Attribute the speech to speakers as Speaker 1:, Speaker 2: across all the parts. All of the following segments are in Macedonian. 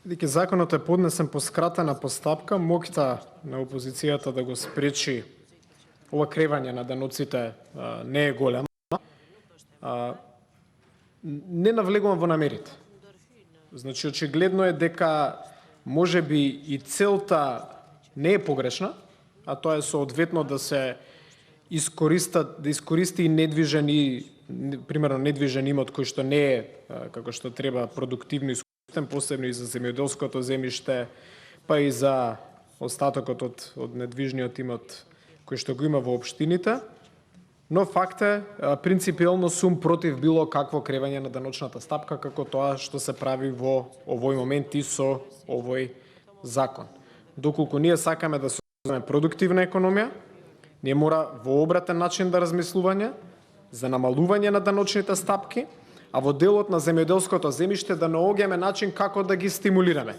Speaker 1: Бидејќи законот е поднесен по скратена постапка, моќта на опозицијата да го спречи ова кревање на даноците не е голема. Не навлегувам во намерите. Значи, очигледно е дека можеби и целта не е погрешна, а тоа е соодветно да се искористи и недвижен и примерно недвижен имот кој што не е како што треба продуктивно искористен, посебно и за земјоделското земјиште, па и за остатокот од недвижниот имот кој што го има во општините. Но факт е, принципиелно сум против било какво кревање на даночната стапка, како тоа што се прави во овој момент и со овој закон. Доколку ние сакаме да создадеме продуктивна економија, ние мора во обратен начин да размислување за намалување на даночните стапки, а во делот на земјоделското земјиште да наоѓаме начин како да ги стимулираме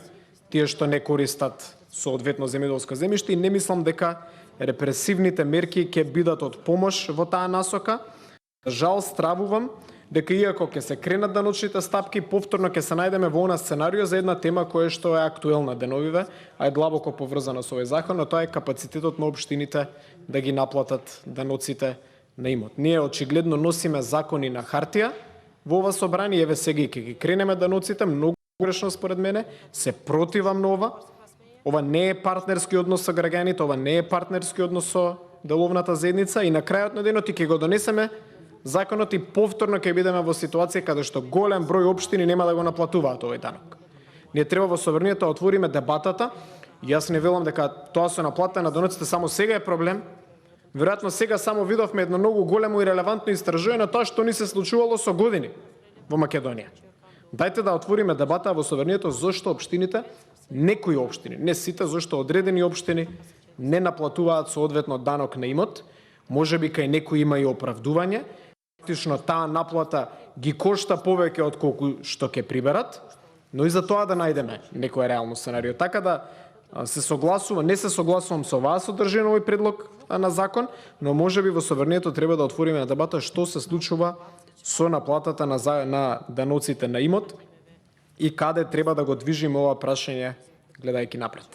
Speaker 1: тие што не користат соодветно земјоделско земјиште, и не мислам дека репресивните мерки ќе бидат од помош во таа насока. Жал, стравувам дека иако ќе се кренат даночните стапки, повторно ќе се најдеме во она сценарио за една тема која што е актуелна деновиве, а е длабоко поврзана со овој закон, а тоа е капацитетот на општините да ги наплатат даноците на имот. Ние очигледно носиме закони на хартија во ова собрание, еве сега и ќе ги кренеме даноците, многу грешно според мене, се противам на ова. Ова не е партнерски однос со граѓаните, ова не е партнерски однос со деловната заедница, и на крајот на денот ќе го донесеме законот и повторно ќе бидеме во ситуација каде што голем број општини нема да го наплатуваат овој данок. Ние треба во собранието да отвориме дебатата. Јас не велам дека тоа со наплата на даноците само сега е проблем. Веројатно сега само видовме едно многу големо и релевантно истражување на тоа што ни се случувало со години во Македонија. Дајте да отвориме дебата во собранието зошто општините, некои општини, не сите, зошто одредени општини не наплатуваат соодветно данок на имот. Можеби кај некои има и оправдување. Фактично таа наплата ги кошта повеќе од колку што ќе приберат, но и за тоа да најдеме некое реално сценарио. Така да се согласувам, не се согласувам со оваа содржина овој предлог на закон, но можеби во собранието треба да отвориме дебата што се случува со наплатата на даноците на имот и каде треба да го движиме ова прашање гледајќи напред.